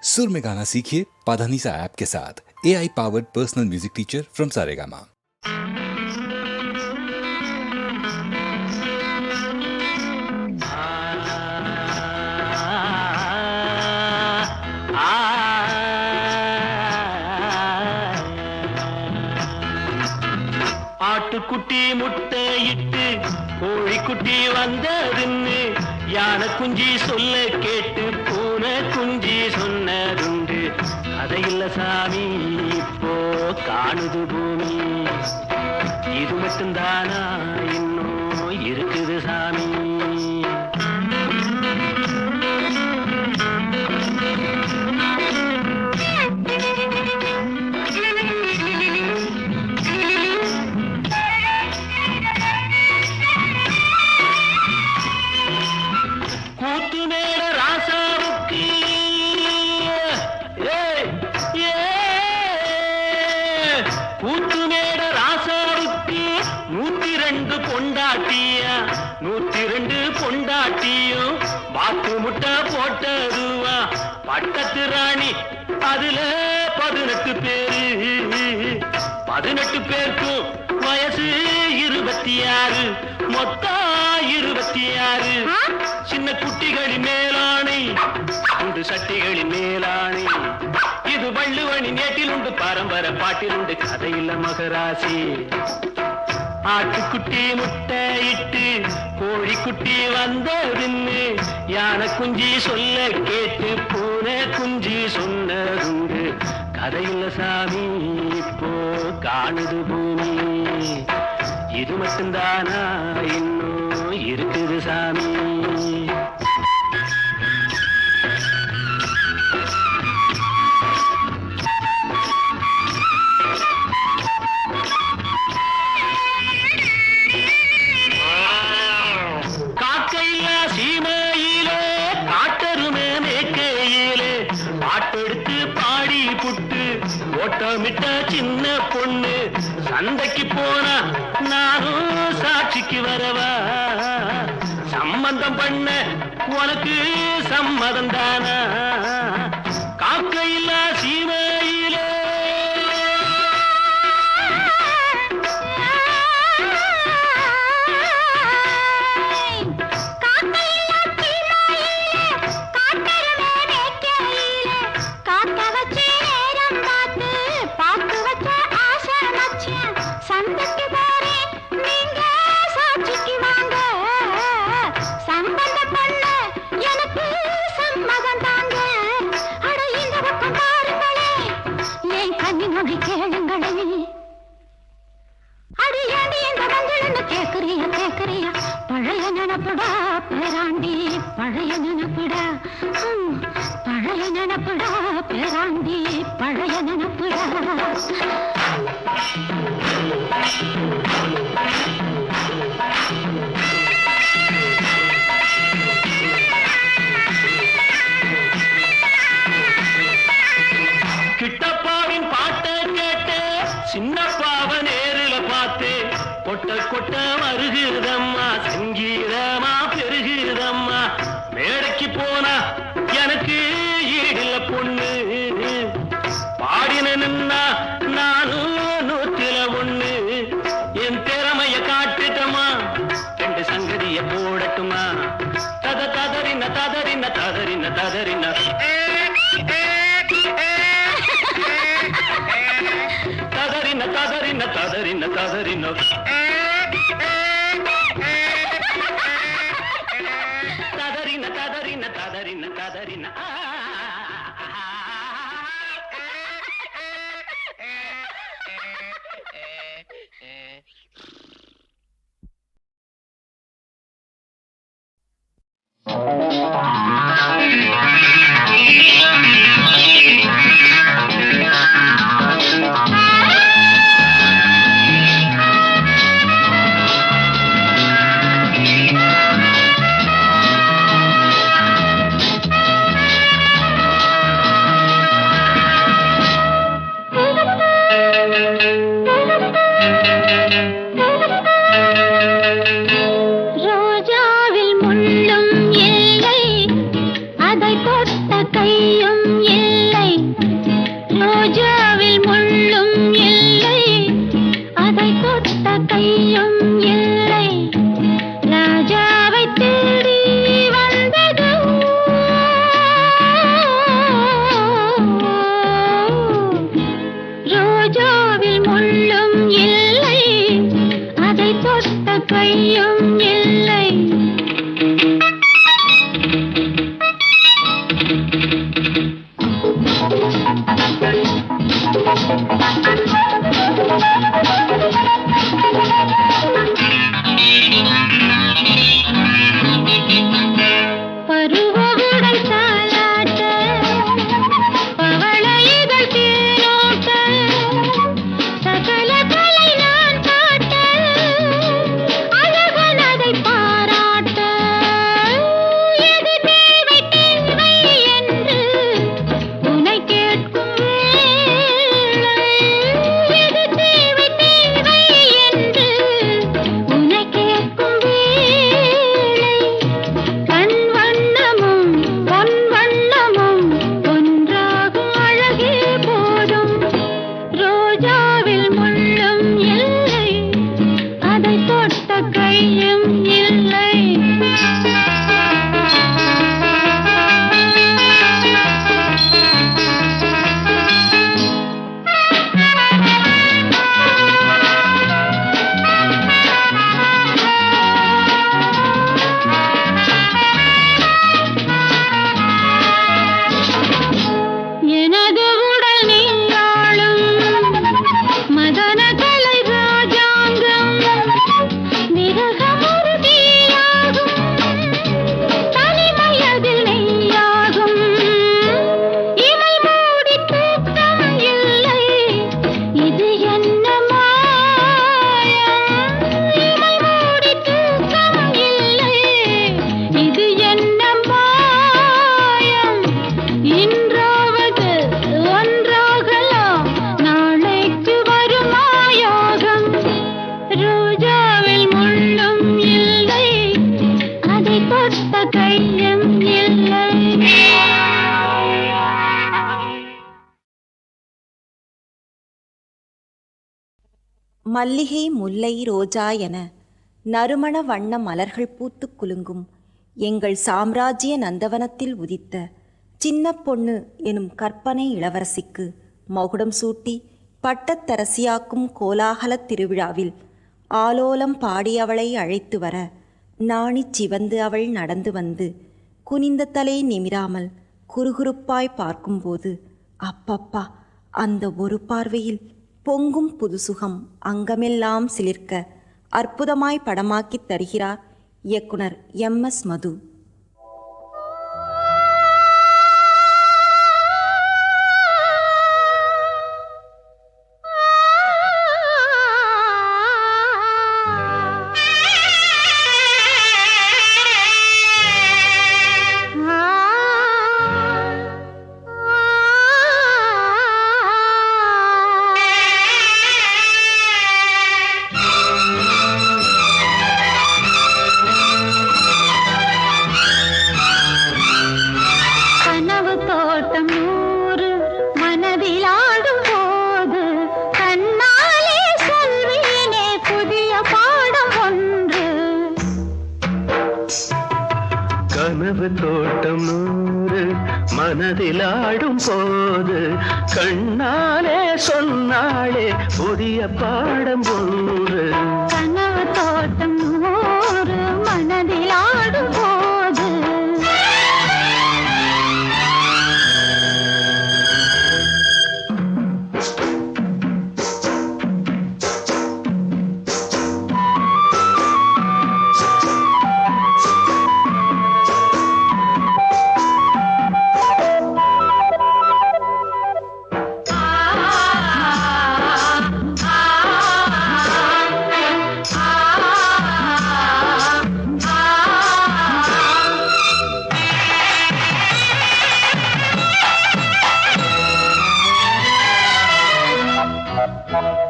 सुर में गाना सीखिए पाधानीसा ऐप के साथ। AI powered personal music teacher from Saregama. ஆட்டுக்குட்டி முட்டை இட்டு கோழிக்குட்டி வந்ததுன்னு யானை குஞ்சி சொல்ல கேட்டு பூனை குஞ்சி சொன்னதுண்டு. கதையில்ல சாமி இப்போ காணுது பூமி, இது மட்டும்தானா இன்னும் இருக்குது சாமி. கூத்துமேட ராசாவுக்கு 102 பொண்டாட்டியா, 102 பொண்டாட்டியும் வாக்கு முட்டை போட்டதுவா. பட்டத்து ராணி அதுல 18 பேரு, 18 பேருக்கும் வயசு 26, மொத்தம் 26. சின்ன குட்டிகளின் மேலாணை, உண்டு சட்டிகளின் மேலாணை. இது வள்ளுவனி நேட்டில் உண்டு, பரம்பரை பாட்டில் உண்டு, கதையில்ல மகராசி. ஆட்டுக்குட்டி முட்டை இட்டு கோழிக்குட்டி வந்ததுன்னு யானை குஞ்சி சொல்ல கேட்டு பூனை குஞ்சி சொன்னதுண்டு. கதையில்ல சாமி இப்போ காணுது பூமி, இது மட்டும்தானா இன்னும் இருக்குது சாமி. ஓட்டமிட்ட சின்ன பொண்ணு சந்தைக்கு போனா நானும் சாட்சிக்கு வரவா. சம்பந்தம் பண்ண உனக்கு சம்மதம் தானா? காக்கையில்லா சீமையிலே பழைய நினப்புடா பேராண்டி, பழைய நினப்புடா, பழைய நினப்புடா பேராண்டி, பழைய நினப்புடா. கிட்டப்பாவின் பாட்டை கேட்டு சின்னப்பாவ நேரில பார்த்து கொட்ட கொட்ட வருகிறதம்மா, சங்கீதமா பெருகிறதம்மா. மேடைக்கு போனா எனக்கு ஈடில்ல பொண்ணு, பாடினா நானும் 101. என் திறமைய காட்டுட்டமா, 2 சங்கதிய போடட்டுமா. தத ததறின ததறின ததறின ததறின ததறின ததறின ததறின ததறின ததறின ததறின ததறின ததறின. மல்லிகை முல்லை ரோஜா என நறுமண வண்ண மலர்கள் பூத்து குலுங்கும் எங்கள் சாம்ராஜ்ய நந்தவனத்தில் உதித்த சின்ன பொண்ணு எனும் கற்பனை இளவரசிக்கு மகுடம் சூட்டி பட்டத்தரசியாக்கும் கோலாகலத் திருவிழாவில் ஆலோலம் பாடி அவளை அழைத்து வர நாணிச் சிவந்து அவள் நடந்து வந்து குனிந்த தலை நிமிராமல் குறுகுறுப்பாய் பார்க்கும்போது அப்பப்பா, அந்த ஒரு பார்வையில் பொங்கும் புதுசுகம் அங்கமெல்லாம் சிலிர்க்க அற்புதமாய் படமாக்கித் தருகிறார் இயக்குனர் எம்.எஸ். மது. கனவு தோட்டம் நூறு மனதில் ஆடும் போது கண்ணாலே சொன்னாளே புதிய பாடம் ஒன்று. கனவு தோட்டம் நூறு மனதில் ஆடும் போது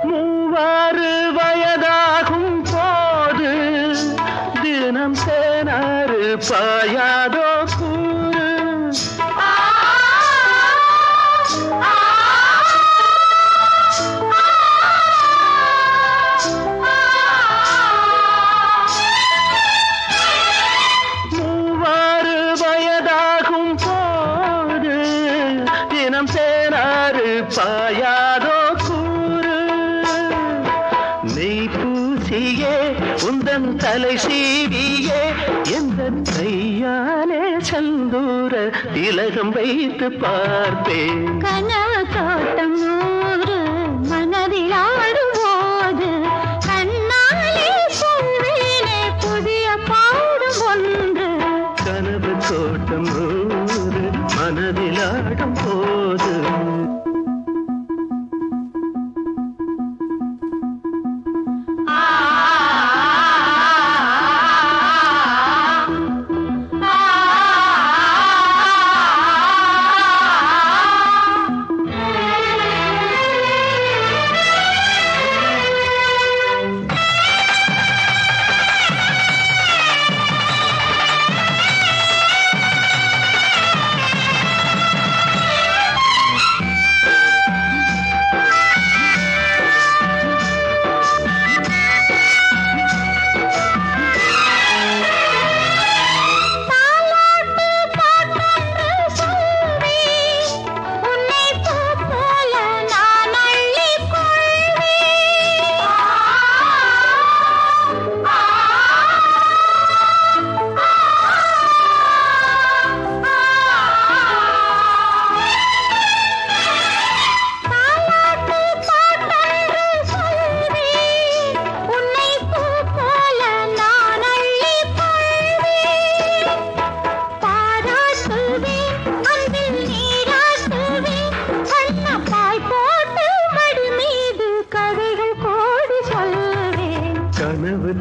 மூவாறு வயதாகும் போது தினம் சேனாறு பாயாதோ கூறு. மூவாறு வயதாகும் போது தினம் சேனாறு பாயாதோ பூசியே உந்தன் தலை சீவியே எந்த கையாலே சந்தூர திலகம் வைத்து பார்ப்பேன். கனவு தோட்டம் நூறு மனதில் ஆடும் போது கண்ணாலே சொல்வேனே புதிய பாடும் ஒன்று. கனவு தோட்டம் நூறு மனதில் ஆடும் போது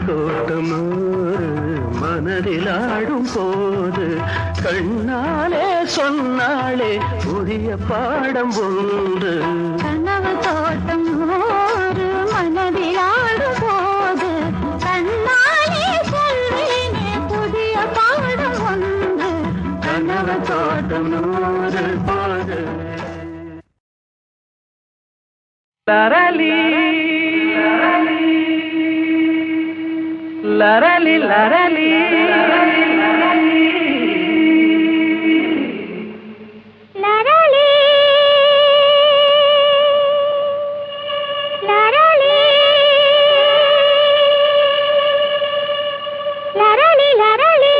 தோட்டம் மனதில் ஆடும் போது கண்ணாலே சொன்னாளே புதிய பாடம் ஒன்று. கனவு தோட்டம் நூறு மனதில் ஆடும் போது கண்ணாலே சொல்வேனே புதிய பாடம் ஒன்று. கனவு தோட்டம் நூறு போது தரலி லரலி லரலி லரளி லரளி லரளி லரளி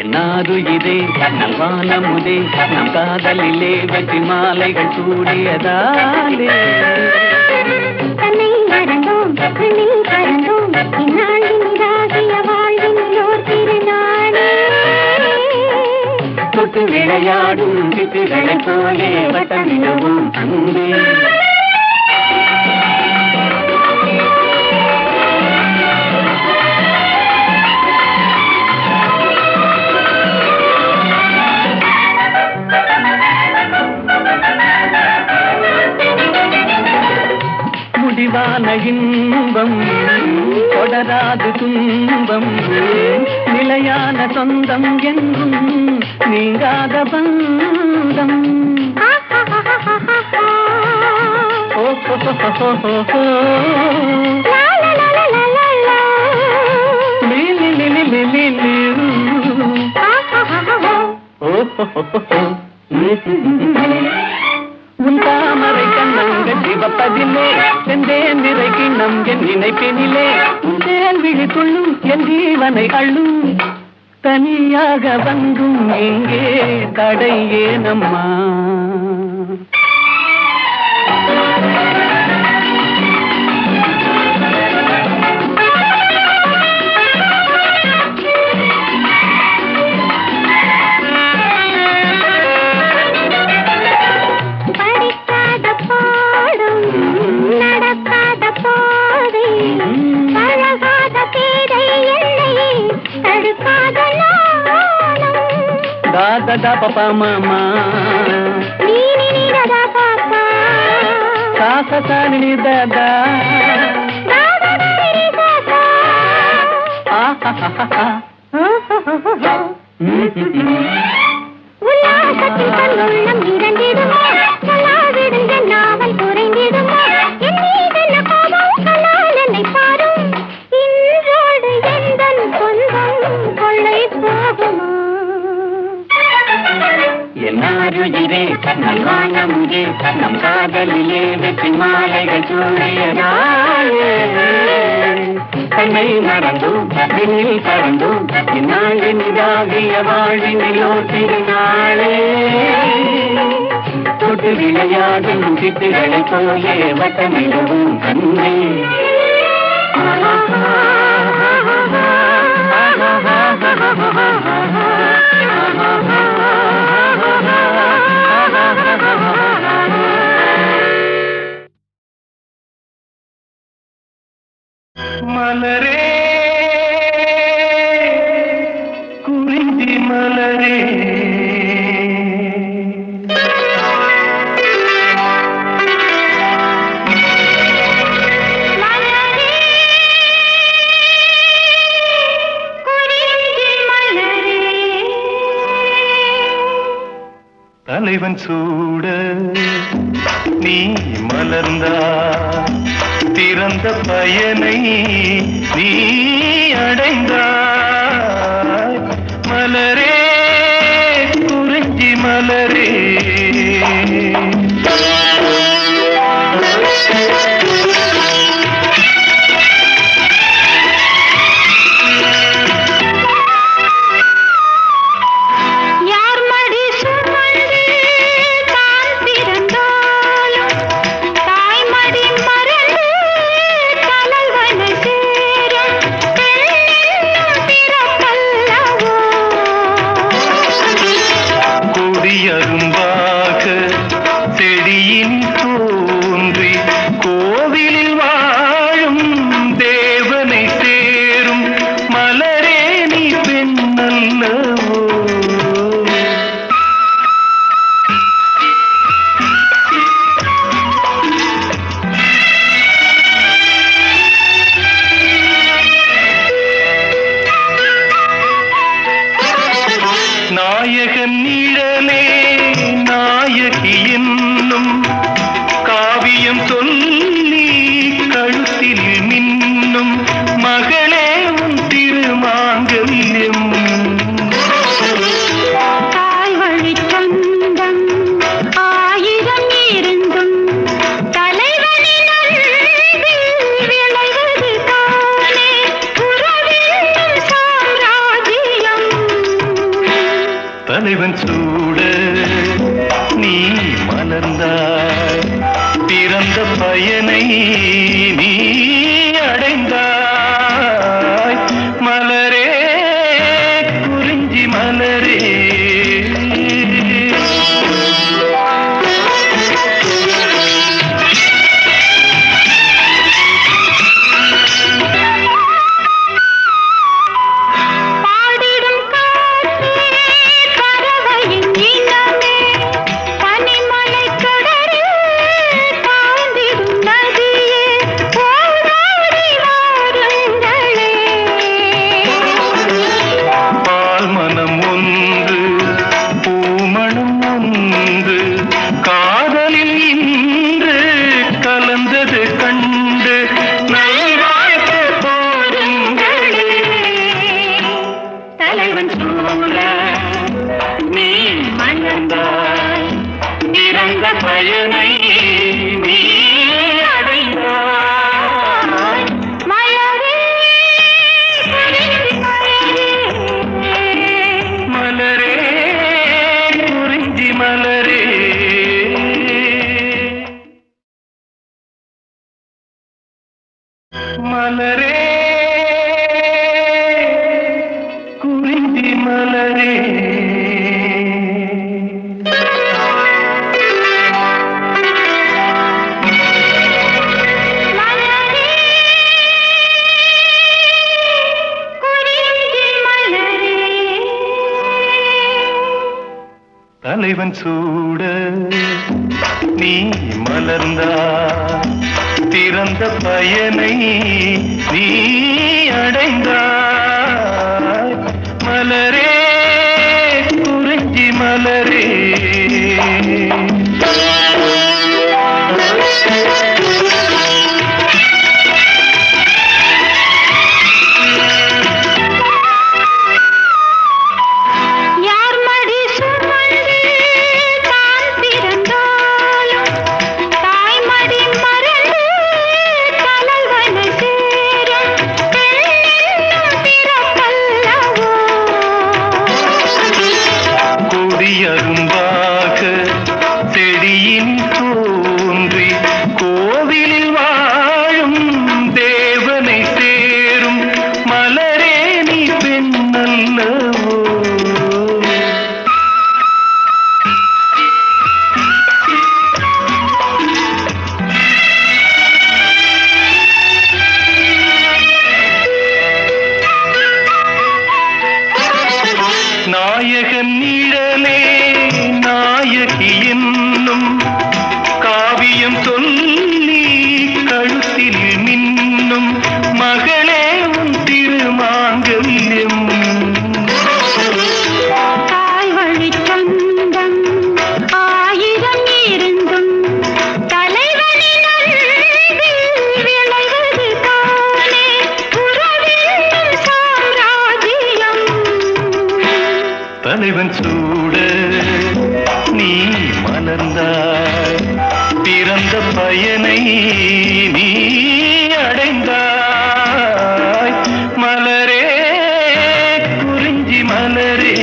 என்னாது இதே நல்வானமுதே நம் காதலிலே வெற்றி மாலைகள் சூடியதாலே தன்னை மறந்தோம் கண்ணில் பறந்தோம் இந்நாளின் இதாகிய வாழ்வினோர் திருநாளே தொட்டு விளையாடும் சிட்டுகளைப் போலே வட்டமிடவும் அன்பே முடிவான இன்பம் தொடராது துன்பம் நிலையான சொந்தம் என்றும் நீங்காத பந்தம் உன் தாமரை கண்ணங்கள் சிவப்பதிலே செந்தேன் நிறை கிண்ணம் என் நினைப்பினிலே உந்தேன் விழி கொள்ளும் என் ஜீவனை அள்ளும் தனியாக வந்தும் எங்கே தடை ஏனம்மா da papa mama ni ni da da papa sa sa sa ni da da da da ni da da ha ha ha ha உல்லாசத்தில் தன்னுள்ளம் இறந்திடுமோ சொல்லாவிடுங்க நாவல் குறைந்திடுமோ என் மீதென்ன கோபம் சொல்லால் என்னை பாரும் இன்றோடு எந்தன் சொந்தம் கொள்ளை போகுமோ என்னாருயிரே நல்வானமுதே நம் காதலிலே வெற்றி மாலைகள் சூடியதாலே தன்னை மறந்தோம் விண்ணில் பறந்தோம் இந்நாளின் இதாகிய வாழ்வினிலோ திருநாளே தொட்டு விளையாடும் சிட்டுகளைப் போலே வட்டமிடவும் கண்ணே மலரே குறிஞ்சி மலரே தலைவன் சூட நீ மலர்ந்தா திறந்த பயனை நீ அடைந்தாய் மலரே குறிஞ்சி மலரே அரும்ப மலரே குறிஞ்சி மலரே தலைவன் சூட நீ மலர்ந்தா திறந்த பயனை நீ அடைந்தாய் மலரே குறிஞ்சி மலரே அரும்பாக செடியின் தோன்றி கோவிலில் வாழும் தேவனை சேரும் மலரே நீ பெண்ணல்லவோ நாயகன் நிழலே நாயகி என்னும் காவியம் சொல்லி கழுத்தில் மின்னும் மகளே உன் திருமாங்கல்யம் தாய் வழி சொந்தம் ஆயிரம் இருந்தும் தலைவனின் விளைவது தானே உறவின் சாம்ராஜ்யம் தலைவன் சூட நீ மலர்ந்தாய் பிறந்த பயனை நீ அடைந்தாய் மலரே குறிஞ்சி மலரே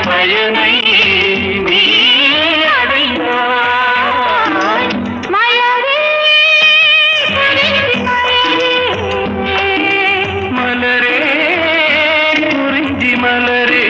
பயனை நீ அடைந்தாய் மலரே மலரே குறிஞ்சி மலரே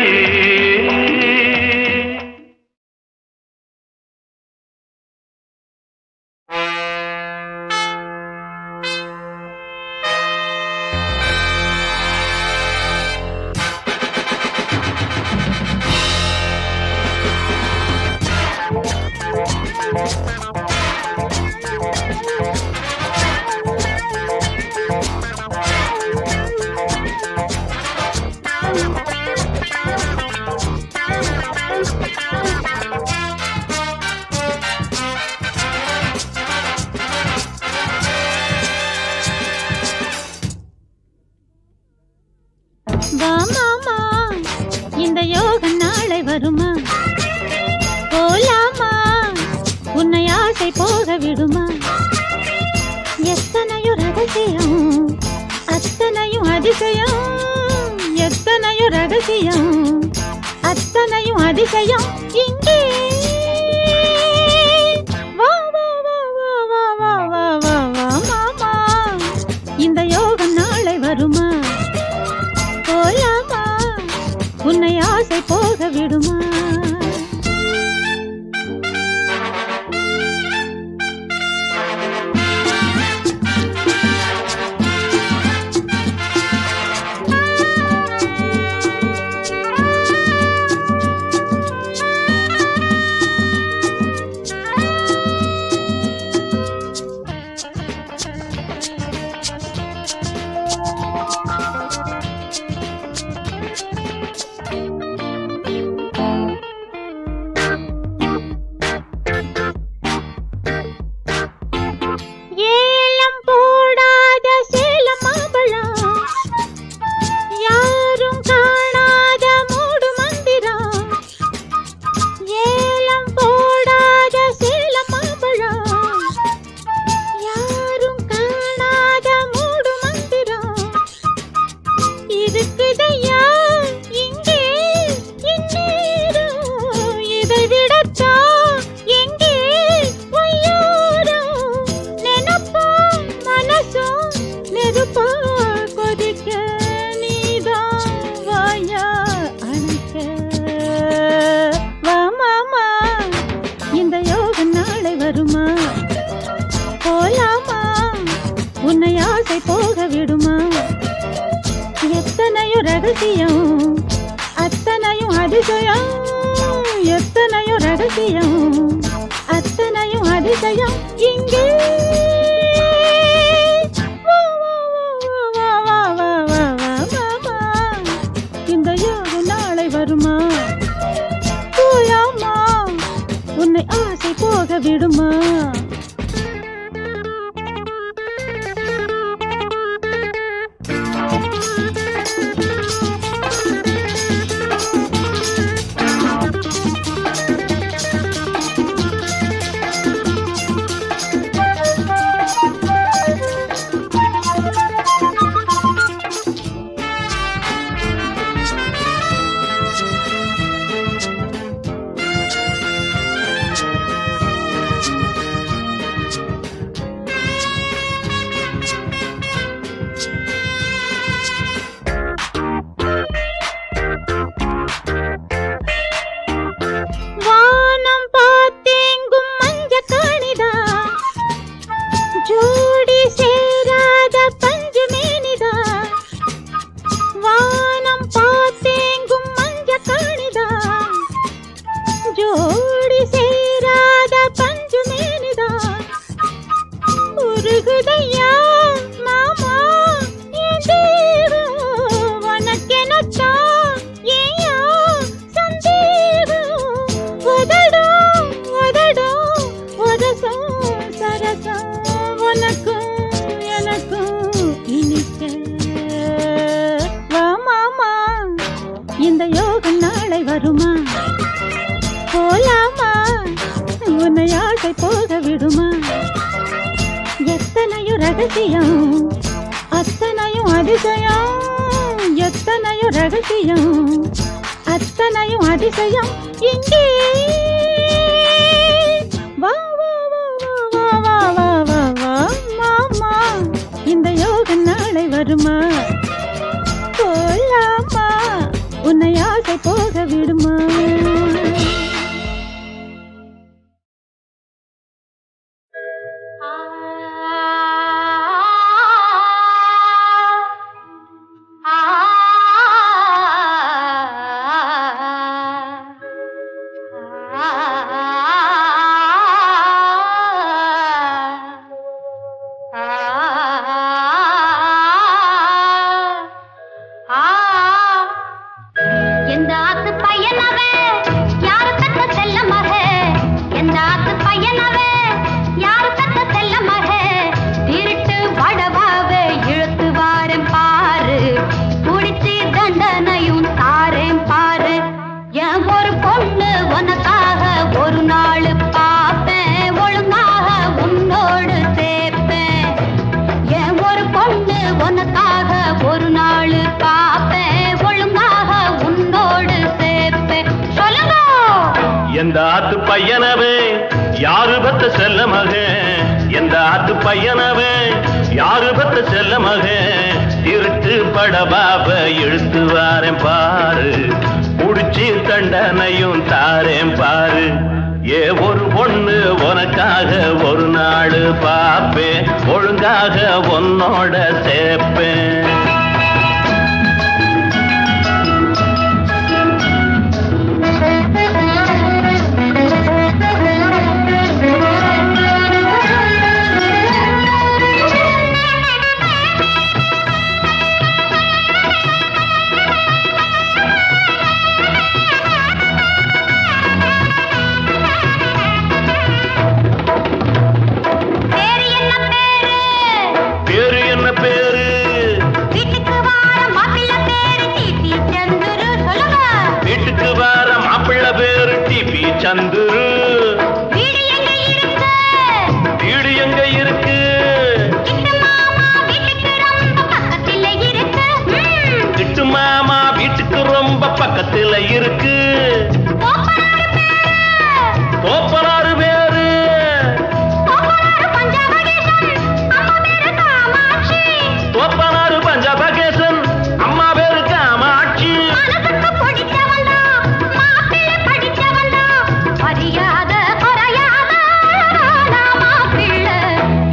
வாமாமா இந்த யோகம் நாளை வருமா போலாமா உன்னை ஆசை போக விடுமா எத்தனையோ ரகசியம் அத்தனையும் அதிசயம் எத்தனையோ ரகசியம் அத்தனையும் அதிசயம் இங்கே வா வா வா வா வா வா வா வா வா மாமா இந்த யோகம் நாளை வருமா போலாமா உன்னை ஆசை போக விடுமா உன்னை ஆசை போக விடுமா? எத்தனையோ ரகசியம் அத்தனையும் அதிசயம், எத்தனையோ ரகசியம் அத்தனையும் அதிசயம் இங்கே. வா, வா, வா, வா, வா, வா, வா, வா, வா. இந்த யோக நாளை வருமா? போலாமா? உன்னை ஆசை போக விடுமா? வானம் பார்த்தேங்கும் மஞ்ச காணிதா, ஜோடி சேராத பஞ்சு மேனிதா. வானம் பார்த்தேங்கும் மஞ்ச காணிதா, ஜோடி சேராத பஞ்சு மேனிதா. உருகுதையா மாமா என் தேகம், உனக்கெனத்தான் ஏயா சந்தேகம். உதடும் உதடும் உரசம் சரசம், உனக்கும் எனக்கும் இனிக்க. வா மாமா, இந்த யோகம் நாளை வருமா? போலாமா? உன்னை ஆசை போக விடுமா? எத்தனையோ ரகசியம் அத்தனையும் அதிசயம், எத்தனையோ ரகசியம் அத்தனையும் அதிசயம் இங்கே. வா, வா, வா, வா, வா, வா, வா, வா, மாமா, இந்த யோக நாளை வருமா? போலாமா? உன்னை ஆசை போக விடுமா? எந்த ஆத்து பையனவே யாரு தக்க செல்ல மகே, எந்த ஆத்து பையனவே யாரு தக்க செல்ல மகே. திருட்டு வடவாவே இழுத்து வாரேன் பாரு, குடிச்சு தண்டனையும் தாரேன் பாரு. என் ஒரு பொண்ணு உனக்காக ஒரு நாள் பாப்பேன், ஒழுங்காக உன்னோடு சேர்ப்பேன். என் ஒரு பொண்ணு உனக்காக ஒரு நாள் பாப்பேன், ஒழுங்காக உன்னோடு சேர்ப்பேன். சொல்லுங்க. எந்த ஆத்து பையனவே யாரு பத்த செல்ல மகன், எந்த ஆத்து பையனவே யாரு பத்த செல்ல மகன். திருட்டு படபாப இழுத்து வாரேன் பாரு, புடிச்சு தண்டனையும் தாரேன் பாரு. ஏ ஒரு பொண்ணு உனக்காக ஒரு நாள் பாப்பேன், ஒழுங்காக உன்னோட சேர்ப்பேன். சந்துரு வீடு எங்க இருக்கு? கிட்டு மாமா வீட்டுக்கு ரொம்ப பக்கத்துல இருக்கு. தோப்பனாறு பேரு தோப்பனாறு பஞ்சாபகேசன், அம்மா பேரு காமாட்சி.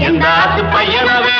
எந்த ஆத்து பையனவே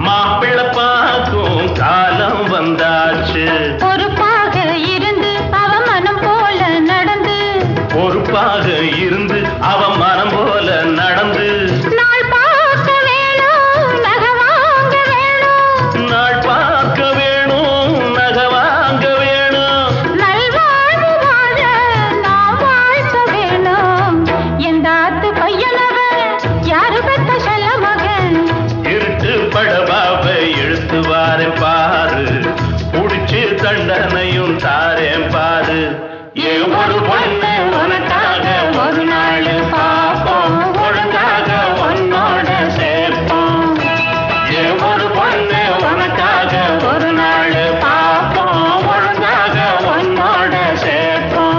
மாப்பிள்ளை பார்க்கும் காலம் வந்தாச்சு. பொறுப்பாக இருந்து அவ மனம் போல நடந்து, பொறுப்பாக இருந்து அவ மனம் போல நடந்து, நாள் பார்க்க வேணும் நகை வாங்க வேணும், நாள் பார்க்க வேணும் நகை வாங்க வேணும், நல்வாழ்வு வாழ நாம் வாழ்க்க வேணும். எந்த ஆத்து பையனவ யாரு பெற்ற செல்ல மகன், இருட்டு படபாவை இழுத்து வாரேன் பாரு, புடிச்சு தண்டனையும் தாரேன் பாரு. ஏன் ஒரு பொண்ணு உனக்காக ஒரு நாள் பாப்போம், ஒழுங்காக உன்னோட சேர்ப்போம். ஏன் ஒரு பொண்ணு உனக்காக ஒரு நாள் பாப்போம், ஒழுங்காக உன்னோட சேர்ப்போம்.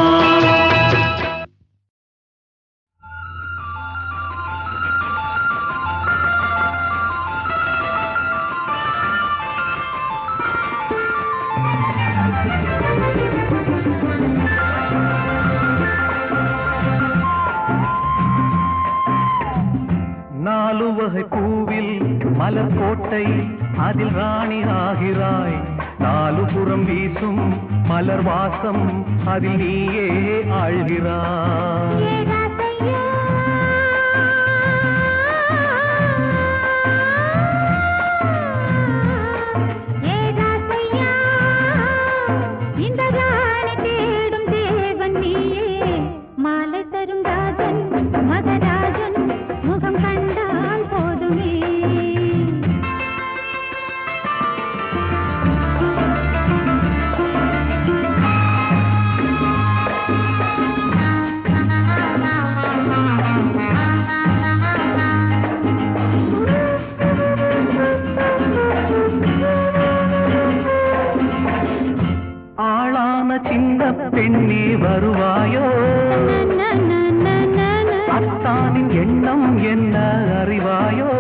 நாலு வகை பூவில் மலர் கோட்டை அதில் ராணி ஆகிறாய். நாலு புறம் வீசும் மலர் வாசம் அதில் நீயே ஆழ்கிறாய். இந்த ராணி தேடும் தேவன் நீயே, மாலை தரும் ராஜன் மகராஜன் முகம் கண்டால் போதுமே. ஆளான சின்ன பெண்ணே வருவாயோ, அத்தானின் எண்ணம் என்ன அறிவாயோ.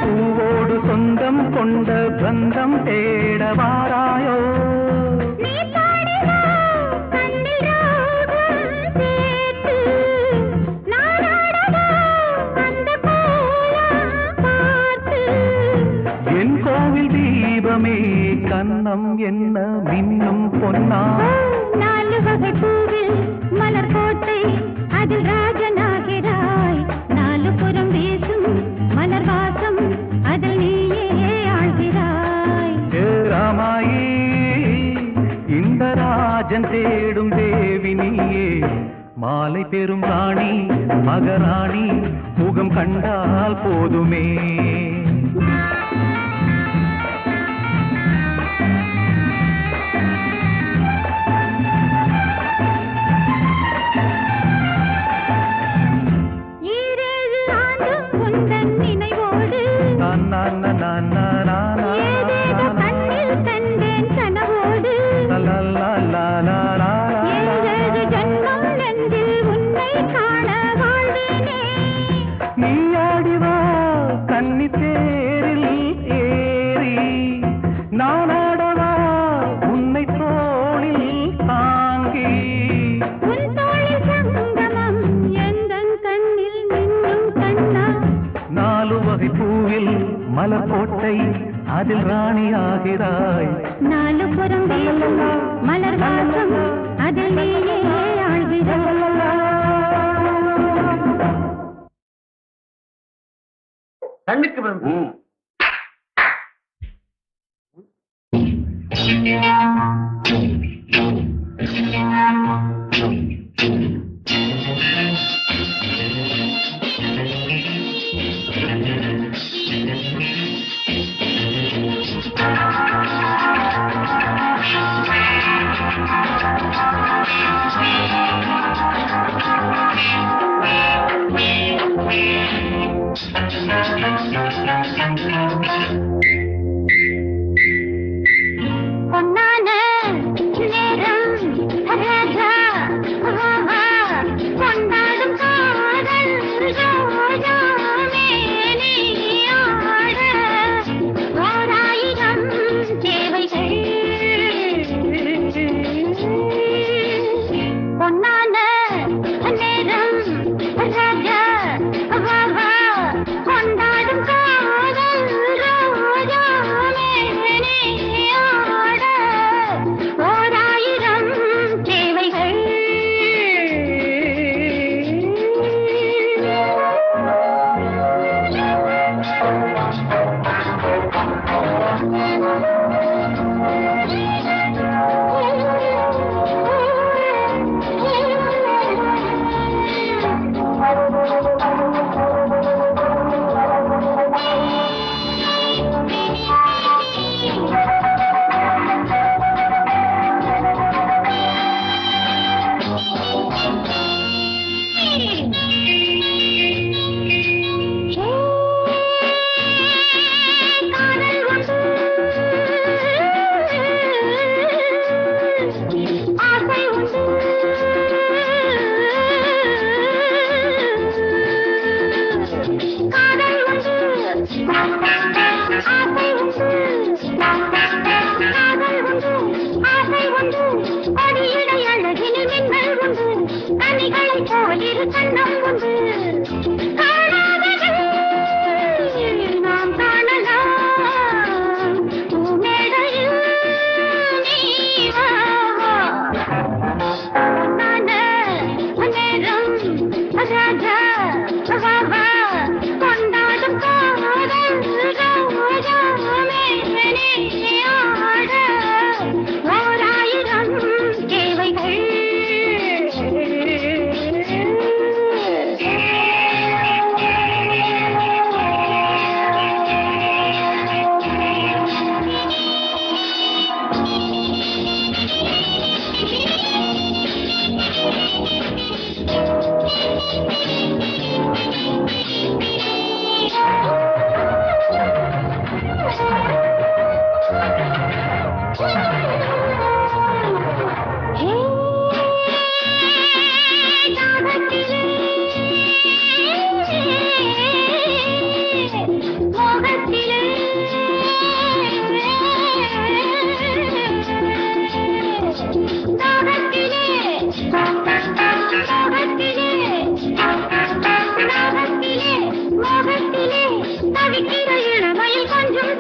பூவோடு சொந்தம் கொண்ட பந்தம் தேட வாராயோ. என் கோவில் தீபமே கண்ணம் என்ன மின்னும் பொன்னா. நாலு வகை பூவில் மலர் கோட்டை அதில் ராஜனாகிறாய். நாலு புறம் வீசும் மலர் வாசம் அதில் நீயே ஆழ்கிறாய். ஏ ராமாயி இந்த ராஜன் தேடும் தேவி நீயே, மாலை பெரும் ராணி மகராணி முகம் கண்டால் போதுமே. நீயாடிவா கன்னி தேரில் ஏறி, நானாடவா உன்னை தோளில் தாங்கி. உன் தோளில் சங்கமம் எந்தன் கண்ணில் மின்னும் கண்ணா. நாலு வகை பூவில் மலர் கோட்டை அதில் ராணி ஆகிறாய். நாலு புறம் வீசும் மலர் வாசம் அதில் நீயே ஆழ்கிறாய். கண்ணுக்கு வந்து பொன்னான நேரம் ராஜா கொண்டாடும் காதல் ரோஜா மேனியாட ஓராயிரம் தேவைகள். பொன்னான நேரம் ராஜா கொண்டாடும்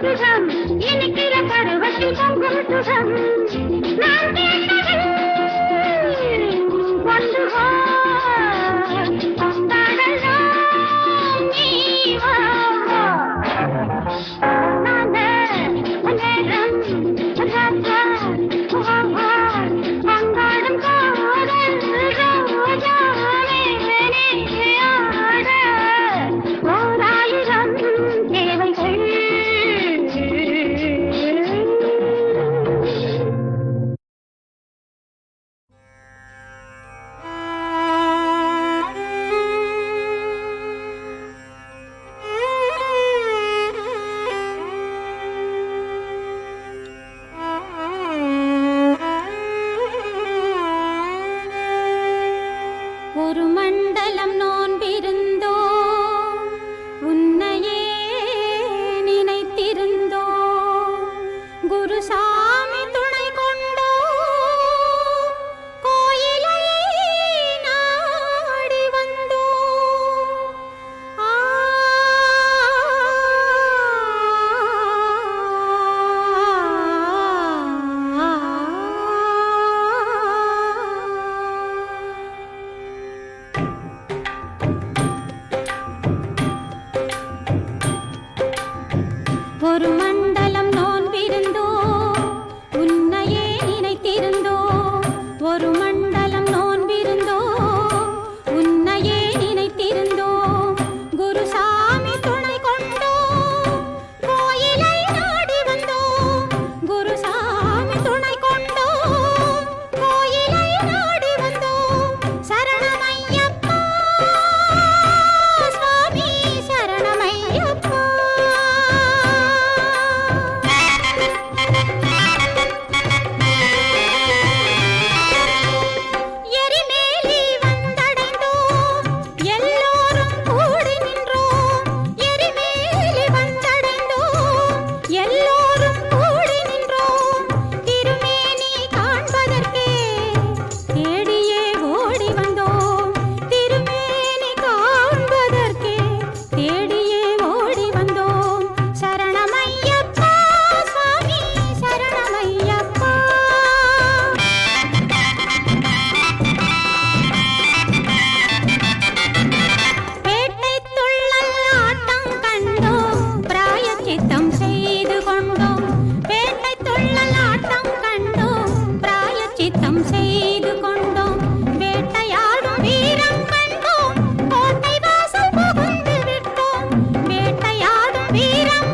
சுகம் இனிக்கிற பருவத்தில் பொங்கும் சுகம் நான் கேட்டது கொண்டு வா கொண்டாடலாம் நீ வா கொண்டாடும் காதல் ரோஜாவே ஆட ஓராயிரம் தேவைகள் ஒரு மண்டலம் நோன்பிருந்தோ உன்னையே நினைத்திருந்தோ குருசாமி துணை கொண்டோ கோயிலை நாடி வந்தோ ஆ ஒரு மண்டலம் நோன்பிருந்தோ உன்னையே நினைத்திருந்தோ ஒரு மண்டலம் நோன்பிருந்தோ உன்னையே நினைத்திருந்தோ குருசாமி துணை கொண்டோ கோயிலை நாடி வந்தோ குருசாமி துணை கொண்டோ கோயிலை நாடி வந்தோ சரணமையப்பா சுவாமி சரணமையப்பா எரிமேலி வந்தடைந்தோ எல்லோரும் கூடி நின்றோ எரிமேலி வந்தடைந்தோ எல்லோரும் கூடி நின்றோ திருமேனி காண்பதற்கே தேடியே ஓடி வந்தோ திருமேனி காண்பதற்கே தேடியே ஓடி வந்தோ சரணமையப்பா சுவாமி சரணமையப்பா பேட்டை துள்ளல் ஆட்டம் கண்டோம் பிராயச்சித்தம் செய்து கொண்டோம் பேட்டை துள்ளல் ஆட்டம் கண்டோம் பிராயச்சித்தம் செய்து கொண்டோம் வேட்டையாடும் வீரம் கண்டோம் கோட்டை வாசல் புகுந்து விட்டோம் வேட்டையாடும் வீரம்